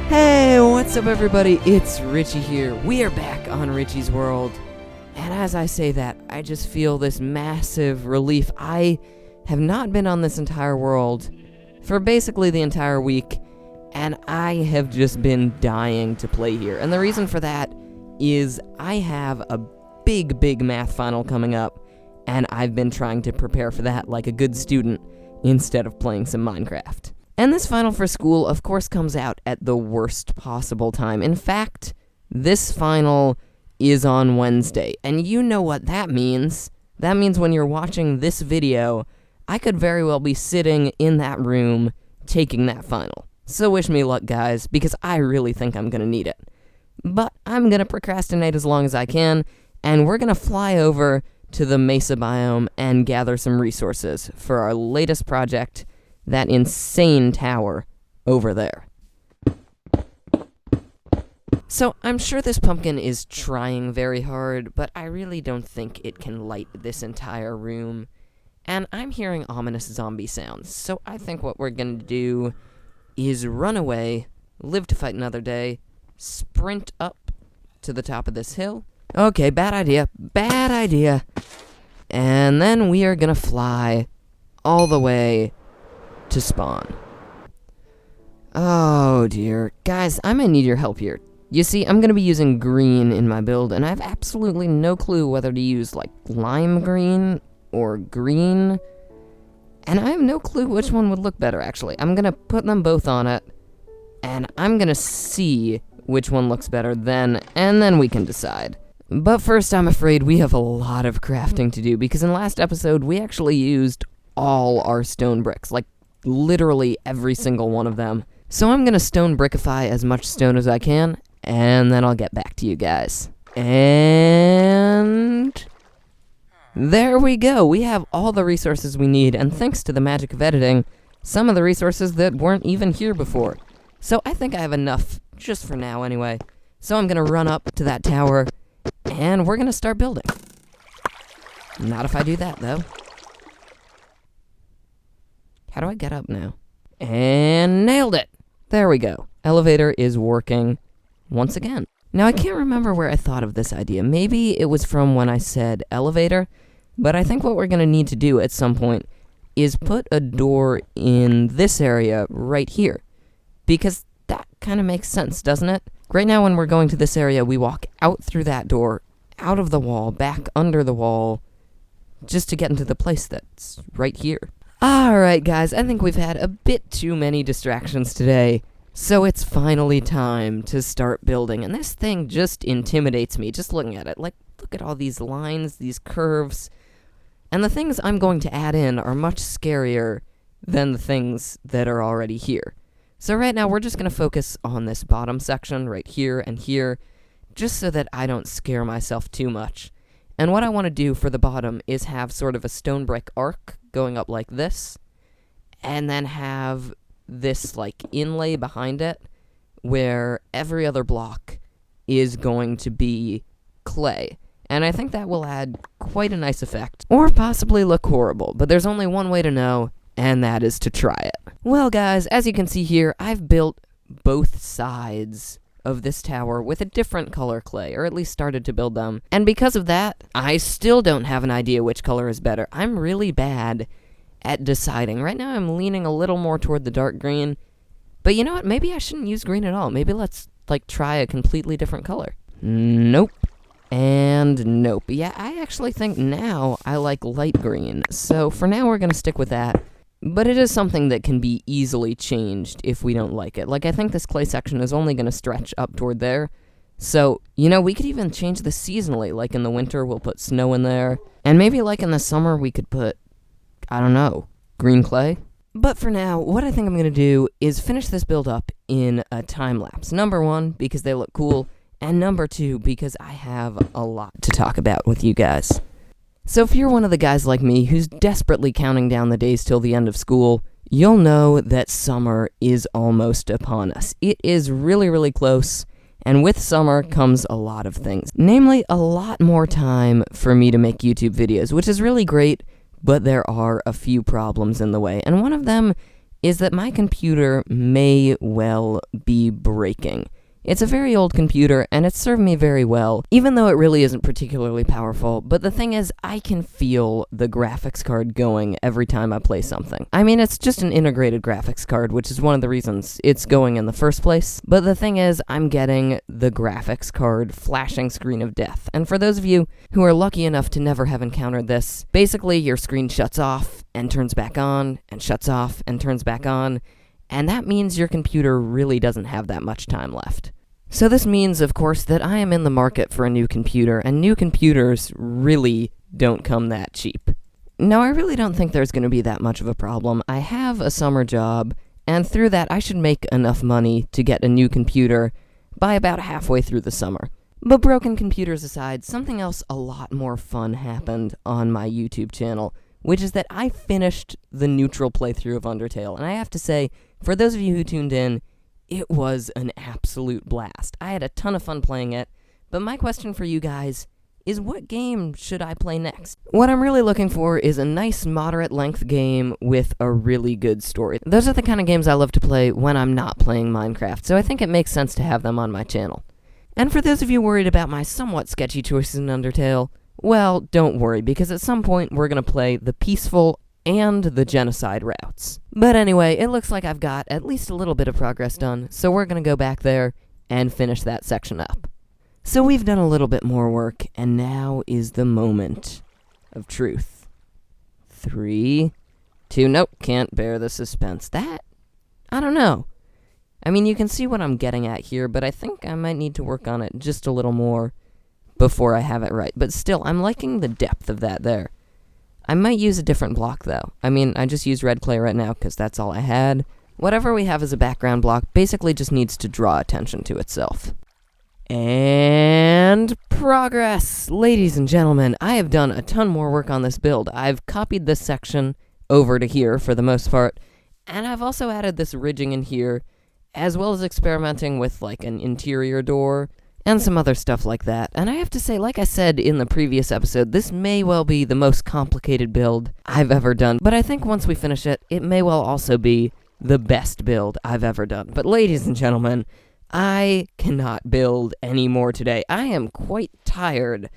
Hey, what's up everybody? It's Richy here. We are back on Richy's World. And as I say that, I just feel this massive relief. I have not been on this entire world for basically the entire week, and I have just been dying to play here. And the reason for that is I have a big math final coming up, and I've been trying to prepare for that like a good student instead of playing some Minecraft. And this final for school, of course, comes out at the worst possible time. In fact, this final is on Wednesday, and you know what that means. That means when you're watching this video, I could very well be sitting in that room taking that final. So wish me luck, guys, because I really think I'm gonna need it. But I'm gonna procrastinate as long as I can, and we're gonna fly over to the Mesa biome and gather some resources for our latest project, that insane tower over there. So, I'm sure this pumpkin is trying very hard, but I really don't think it can light this entire room. And I'm hearing ominous zombie sounds, so I think what we're gonna do is run away, live to fight another day, sprint up to the top of this hill. Okay, bad idea. And then we are gonna fly all the way to spawn. Oh dear. Guys, I might need your help here. You see, I'm gonna be using green in my build, and I have absolutely no clue whether to use, like, lime green or green. And I have no clue which one would look better, actually. I'm gonna put them both on it, and I'm gonna see which one looks better then, and then we can decide. But first, I'm afraid we have a lot of crafting to do, because in last episode, we actually used all our stone bricks, like, literally every single one of them. So I'm gonna stone brickify as much stone as I can, and then I'll get back to you guys. And there we go. We have all the resources we need, and thanks to the magic of editing, some of the resources that weren't even here before. So I think I have enough, just for now anyway. So I'm gonna run up to that tower, and we're gonna start building. Not if I do that, though. How do I get up now? And nailed it! There we go. Elevator is working once again. Now, I can't remember where I thought of this idea. Maybe it was from when I said elevator, but I think what we're going to need to do at some point is put a door in this area right here, because that kind of makes sense, doesn't it? Right now, when we're going to this area, we walk out through that door, out of the wall, back under the wall, just to get into the place that's right here. Alright guys, I think we've had a bit too many distractions today, so it's finally time to start building, and this thing just intimidates me, just looking at it. Like, look at all these lines, these curves, and the things I'm going to add in are much scarier than the things that are already here. So right now, we're just going to focus on this bottom section right here and here, just so that I don't scare myself too much. And what I want to do for the bottom is have sort of a stone brick arc going up like this, and then have this, like, inlay behind it, where every other block is going to be clay. And I think that will add quite a nice effect, or possibly look horrible, but there's only one way to know, and that is to try it. Well guys, as you can see here, I've built both sides of this tower with a different color clay, or at least started to build them. And because of that, I still don't have an idea which color is better. I'm really bad at deciding. Right now I'm leaning a little more toward the dark green, but you know what, maybe I shouldn't use green at all. Maybe let's, like, try a completely different color. Nope. And nope. Yeah, I actually think now I like light green, so for now we're gonna stick with that. But it is something that can be easily changed if we don't like it. Like, I think this clay section is only going to stretch up toward there. So, you know, we could even change this seasonally. Like, in the winter, we'll put snow in there. And maybe, like, in the summer, we could put, I don't know, green clay? But for now, what I think I'm going to do is finish this build up in a time lapse. Number one, because they look cool. And number two, because I have a lot to talk about with you guys. So if you're one of the guys like me who's desperately counting down the days till the end of school, you'll know that summer is almost upon us. It is really close, and with summer comes a lot of things. Namely, a lot more time for me to make YouTube videos, which is really great, but there are a few problems in the way, and one of them is that my computer may well be breaking. It's a very old computer, and it's served me very well, even though it really isn't particularly powerful, but the thing is, I can feel the graphics card going every time I play something. I mean, it's just an integrated graphics card, which is one of the reasons it's going in the first place, but the thing is, I'm getting the graphics card flashing screen of death, and for those of you who are lucky enough to never have encountered this, basically your screen shuts off, and turns back on, and shuts off, and turns back on, and that means your computer really doesn't have that much time left. So this means, of course, that I am in the market for a new computer, and new computers really don't come that cheap. Now, I really don't think there's going to be that much of a problem. I have a summer job, and through that I should make enough money to get a new computer by about halfway through the summer. But broken computers aside, something else a lot more fun happened on my YouTube channel, which is that I finished the neutral playthrough of Undertale, and I have to say, for those of you who tuned in, it was an absolute blast. I had a ton of fun playing it, but my question for you guys is, what game should I play next? What I'm really looking for is a nice moderate-length game with a really good story. Those are the kind of games I love to play when I'm not playing Minecraft, so I think it makes sense to have them on my channel. And for those of you worried about my somewhat sketchy choices in Undertale, well, don't worry, because at some point we're going to play the peaceful and the genocide routes. But anyway, it looks like I've got at least a little bit of progress done, so we're going to go back there and finish that section up. So we've done a little bit more work, and now is the moment of truth. 3, 2, nope, can't bear the suspense. That, I don't know. I mean, you can see what I'm getting at here, but I think I might need to work on it just a little more before I have it right. But still, I'm liking the depth of that there. I might use a different block, though. I mean, I just used red clay right now because that's all I had. Whatever we have as a background block basically just needs to draw attention to itself. And progress! Ladies and gentlemen, I have done a ton more work on this build. I've copied this section over to here for the most part, and I've also added this ridging in here, as well as experimenting with, like, an interior door, and some other stuff like that. And I have to say, like I said in the previous episode, this may well be the most complicated build I've ever done, but I think once we finish it, it may well also be the best build I've ever done. But ladies and gentlemen, I cannot build any more today. I am quite tired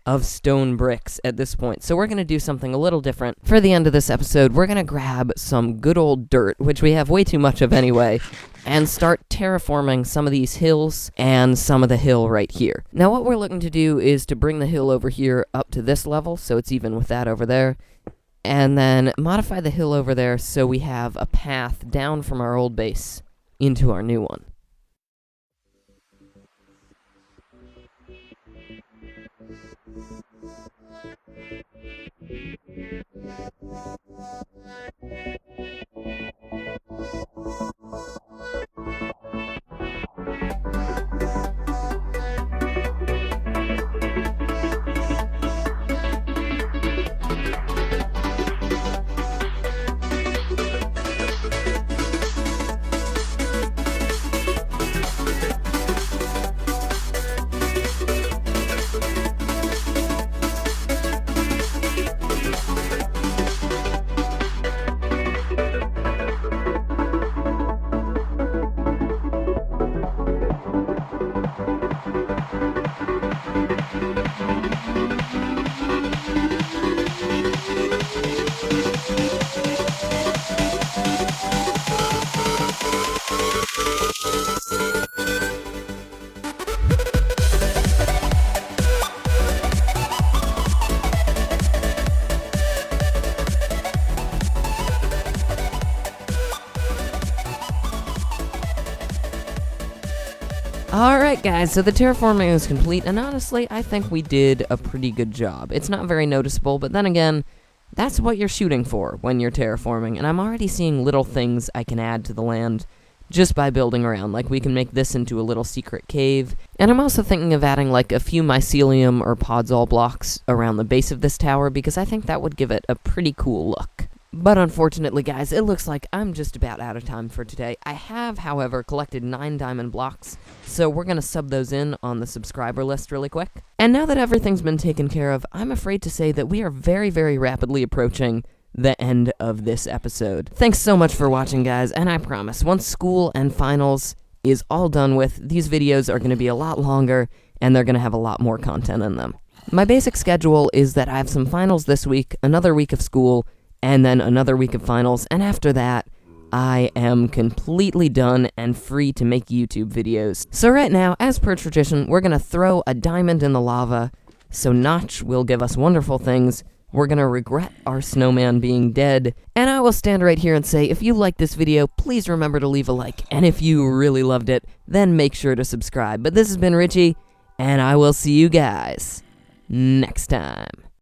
of stone bricks at this point, so we're going to do something a little different. For the end of this episode, we're going to grab some good old dirt, which we have way too much of anyway, and start terraforming some of these hills and some of the hill right here. Now what we're looking to do is to bring the hill over here up to this level, so it's even with that over there, and then modify the hill over there so we have a path down from our old base into our new one. Alright guys, so the terraforming is complete, and honestly, I think we did a pretty good job. It's not very noticeable, but then again, that's what you're shooting for when you're terraforming, and I'm already seeing little things I can add to the land just by building around. Like, we can make this into a little secret cave, and I'm also thinking of adding, like, a few mycelium or podzol blocks around the base of this tower, because I think that would give it a pretty cool look. But unfortunately, guys, it looks like I'm just about out of time for today. I have, however, collected 9 diamond blocks, so we're going to sub those in on the subscriber list really quick. And now that everything's been taken care of, I'm afraid to say that we are very, very rapidly approaching the end of this episode. Thanks so much for watching, guys, and I promise, once school and finals is all done with, these videos are going to be a lot longer, and they're going to have a lot more content in them. My basic schedule is that I have some finals this week, another week of school, and then another week of finals, and after that, I am completely done and free to make YouTube videos. So right now, as per tradition, we're going to throw a diamond in the lava, so Notch will give us wonderful things. We're going to regret our snowman being dead, and I will stand right here and say, if you liked this video, please remember to leave a like, and if you really loved it, then make sure to subscribe. But this has been Richy, and I will see you guys next time.